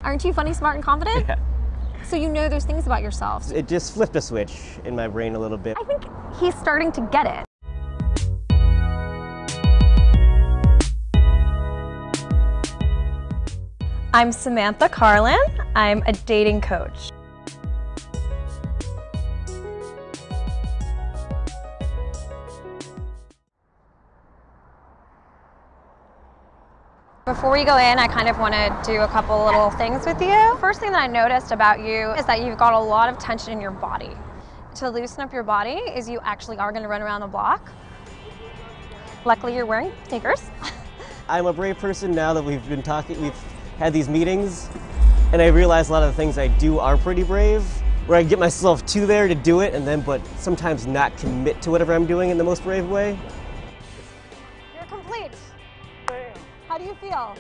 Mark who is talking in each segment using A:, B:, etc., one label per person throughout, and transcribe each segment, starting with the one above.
A: Aren't you funny, smart, and confident?
B: Yeah.
A: So you know those things about yourself.
B: It just flipped a switch in my brain a little bit.
A: I think he's starting to get it. I'm Samantha Karlin. I'm a dating coach. Before we go in, I kind of want to do a couple little things with you. First thing that I noticed about you is that you've got a lot of tension in your body. To loosen up your body is you actually are going to run around the block. Luckily, you're wearing sneakers.
B: I'm a brave person now that we've been talking, we've had these meetings, and I realize a lot of the things I do are pretty brave, where I get myself to there to do it, and then, but sometimes not commit to whatever I'm doing in the most brave way.
A: You're complete. How do you feel?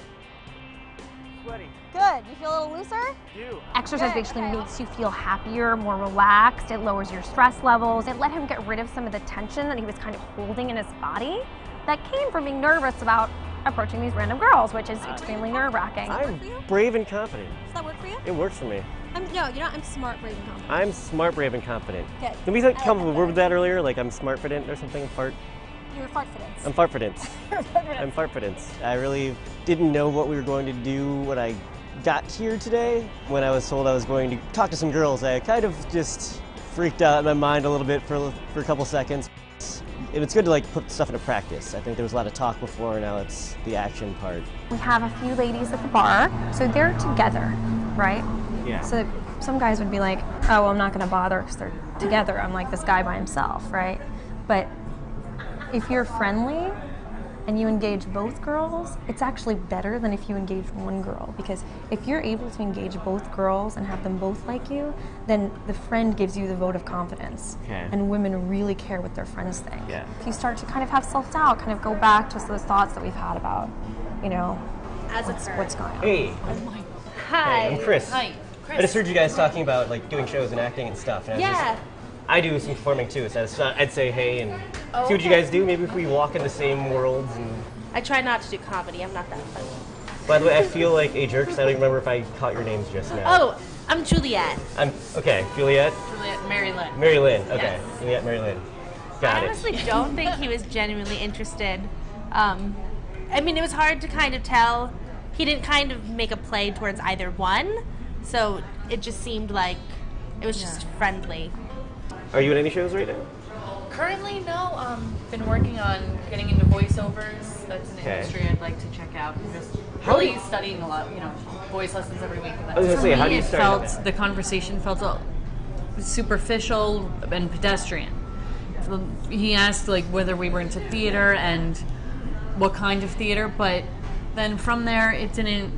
B: Sweaty.
A: Good. You feel a little looser?
B: Do.
A: Exercise basically makes you feel happier, more relaxed. It lowers your stress levels. It let him get rid of some of the tension that he was kind of holding in his body that came from being nervous about approaching these random girls, which is extremely nerve-wracking.
B: I'm brave and confident.
A: Does that work for you?
B: It works for me.
A: No, you're not. I'm smart, brave, and confident.
B: I'm smart, brave, and confident.
A: Good.
B: Can we come up with a word with that earlier? Like I'm smartfident or something? Fart?
A: You're fartfidence.
B: I'm fartfidence. I'm fartfidence. I really didn't know what we were going to do when I got here today. When I was told I was going to talk to some girls, I kind of just freaked out in my mind a little bit for a couple seconds. And it's good to like put stuff into practice. I think there was a lot of talk before, now it's the action part.
A: We have a few ladies at the bar, so they're together, right?
B: Yeah.
A: So some guys would be like, oh, well, I'm not going to bother because they're together. I'm like this guy by himself, right? But if you're friendly and you engage both girls, it's actually better than if you engage one girl, because if you're able to engage both girls and have them both like you, then the friend gives you the vote of confidence.
B: Okay.
A: And women really care what their friends think.
B: Yeah.
A: If you start to kind of have self-doubt, kind of go back to those thoughts that we've had about, you know, what's going on.
B: Hey.
C: Hi.
B: Hey, I'm Chris.
C: Hi, Chris.
B: I just heard you guys talking about like doing shows and acting and stuff. And I do some performing too, so I'd say hey and see what you guys do. Maybe if we walk in the same worlds. And
C: I try not to do comedy. I'm not that funny.
B: by the way, I feel like a jerk because I don't even remember if I caught your names just now.
C: Oh, I'm Juliet.
B: Okay, Juliet.
D: Juliet, Mary Lynn.
B: Mary Lynn. Okay,
D: Yes.
B: Juliet, Mary Lynn. Got
C: I
B: it.
C: honestly don't think he was genuinely interested. I mean, it was hard to kind of tell. He didn't kind of make a play towards either one, so it just seemed like it was just friendly.
B: Are you in any shows right now?
D: Currently, no. Been working on getting into voiceovers. That's an industry I'd like to check out. I'm just really studying a lot, voice lessons every week.
B: I was gonna say, how do you
D: it
B: start
D: felt
B: that?
D: the conversation felt superficial and pedestrian. He asked like whether we were into theater and what kind of theater, but then from there it didn't.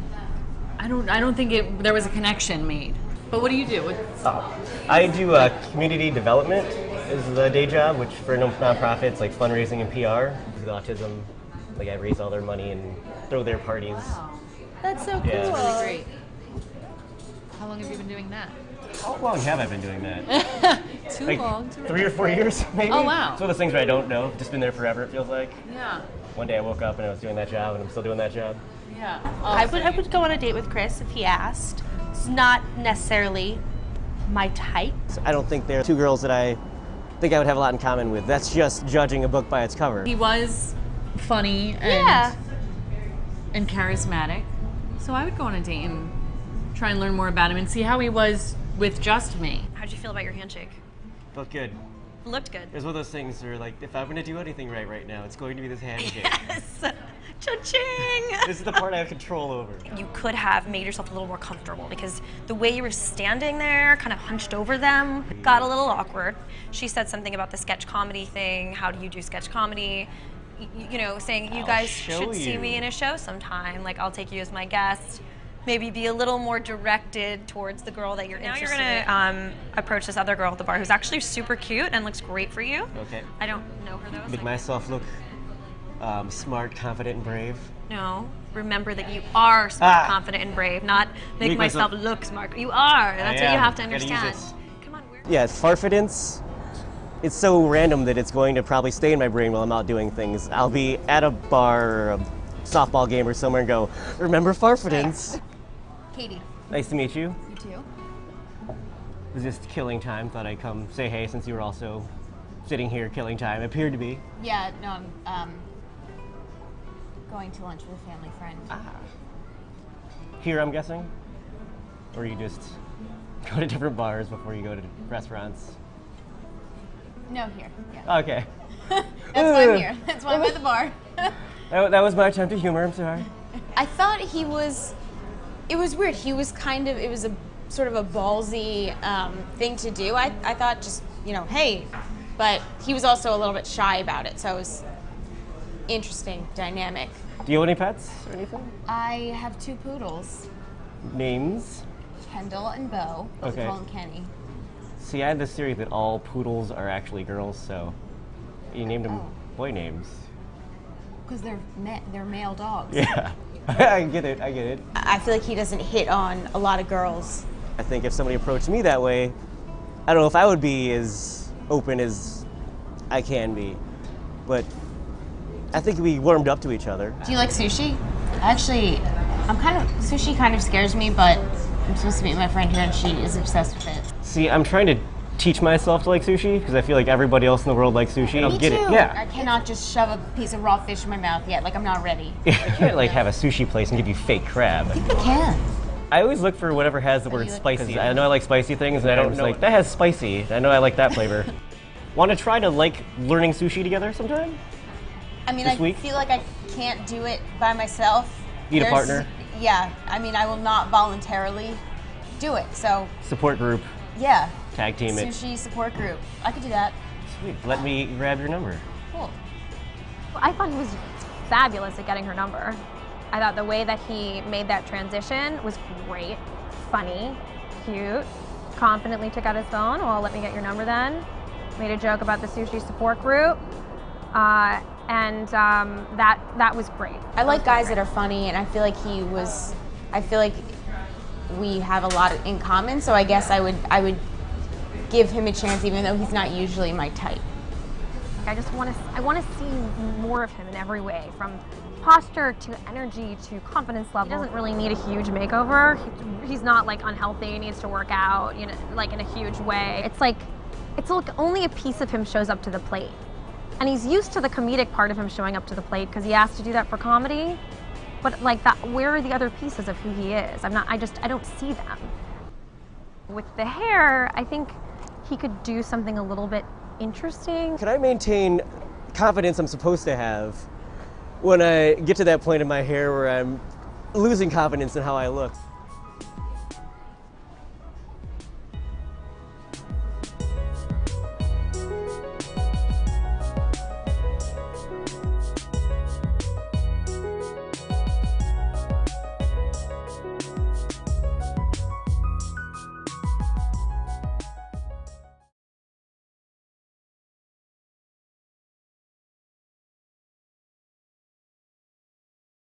D: I don't think there was a connection made. But what do you do?
B: I do community development is the day job, which for nonprofits like fundraising and PR. With autism, like I raise all their money and throw their parties.
C: That's so cool.
B: Yeah.
D: That's really great. How long have you been doing that?
B: How long have I been doing that?
D: Too
B: Like
D: long.
B: 3 or 4 years, maybe?
D: Oh, wow.
B: It's one of those things where I don't know. Just been there forever, it feels like.
D: Yeah.
B: One day I woke up and I was doing that job, and I'm still doing that job.
D: Yeah.
C: I would go on a date with Chris if he asked. It's not necessarily my type.
B: So I don't think there are two girls that I think I would have a lot in common with. That's just judging a book by its cover.
D: He was funny and charismatic. So I would go on a date and try and learn more about him and see how he was with just me.
A: How'd you feel about your handshake?
B: Felt good.
A: Looked good.
B: It was one of those things where, like, if I'm going to do anything right now, it's going to be this handshake.
A: Yes! Cha-ching!
B: This is the part I have control over.
A: You could have made yourself a little more comfortable because the way you were standing there, kind of hunched over them, got a little awkward. She said something about the sketch comedy thing. How do you do sketch comedy? Saying you guys should see me in a show sometime. Like, I'll take you as my guest. Maybe be a little more directed towards the girl that you're interested in. Now you're gonna approach this other girl at the bar who's actually super cute and looks great for you.
B: Okay.
A: I don't know her though.
B: Make myself look smart, confident, and brave.
A: No. Remember that you are smart, confident, and brave, not make myself look smart. You are. That's what you have to understand. Come on, where?
B: Yeah, farfidence. It's so random that it's going to probably stay in my brain while I'm out doing things. I'll be at a bar or a softball game or somewhere and go, remember farfidence?
E: Katie.
B: Nice to meet you.
E: You too.
B: Was just killing time. Thought I'd come say hey since you were also sitting here killing time. Appeared to be.
E: Yeah, no, I'm going to lunch with a family friend.
B: Here, I'm guessing? Or you just go to different bars before you go to restaurants?
E: No, here. Yeah.
B: Okay.
E: That's why I'm here. That's why I'm at the bar.
B: That was my attempt at humor, I'm sorry.
E: I thought it was weird. He was it was a sort of a ballsy thing to do. I thought just, hey, but he was also a little bit shy about it, so it was interesting dynamic.
B: Do you have any pets or anything?
E: I have 2 poodles,
B: Names?
E: Kendall and Bo.
B: Okay.
E: We call him Kenny.
B: See, I had this theory that all poodles are actually girls, so you named them boy names.
E: Because they're male dogs.
B: Yeah, I get it.
E: I feel like he doesn't hit on a lot of girls.
B: I think if somebody approached me that way, I don't know if I would be as open as I can be, but I think we warmed up to each other.
E: Do you like sushi? Actually, sushi kind of scares me, but I'm supposed to meet my friend here and she is obsessed with it.
B: See, I'm trying to teach myself to like sushi because I feel like everybody else in the world likes sushi.
E: Me
B: Get
E: too.
B: it? Yeah.
E: I cannot just shove a piece of raw fish in my mouth yet. Like, I'm not ready.
B: You can't like have a sushi place and give you fake crab.
E: I think I can.
B: I always look for whatever has the word
E: you like
B: spicy. I know I like spicy things, and I don't know like that has spicy. I know I like that flavor. Want to try to like learning sushi together sometime?
E: I mean,
B: This week?
E: feel like I can't do it by myself.
B: Need a partner?
E: Yeah. I mean, I will not voluntarily do it. So,
B: Support group,
E: yeah.
B: tag team it.
E: Sushi support group. I could do that.
B: Sweet. Let me grab your number.
E: Cool.
A: I thought he was fabulous at getting her number. I thought the way that he made that transition was great, funny, cute, confidently took out his phone. Well, let me get your number then. Made a joke about the sushi support group. And that was great.
E: I like guys that are funny, and I feel like we have a lot in common, so I guess I would give him a chance even though he's not usually my type.
A: I want to see more of him in every way, from posture to energy to confidence level. He doesn't really need a huge makeover. He's not like unhealthy, he needs to work out, like in a huge way. It's like only a piece of him shows up to the plate. And he's used to the comedic part of him showing up to the plate because he has to do that for comedy. But like that, where are the other pieces of who he is? I don't see them. With the hair, I think he could do something a little bit interesting.
B: Can I maintain confidence I'm supposed to have when I get to that point in my hair where I'm losing confidence in how I look?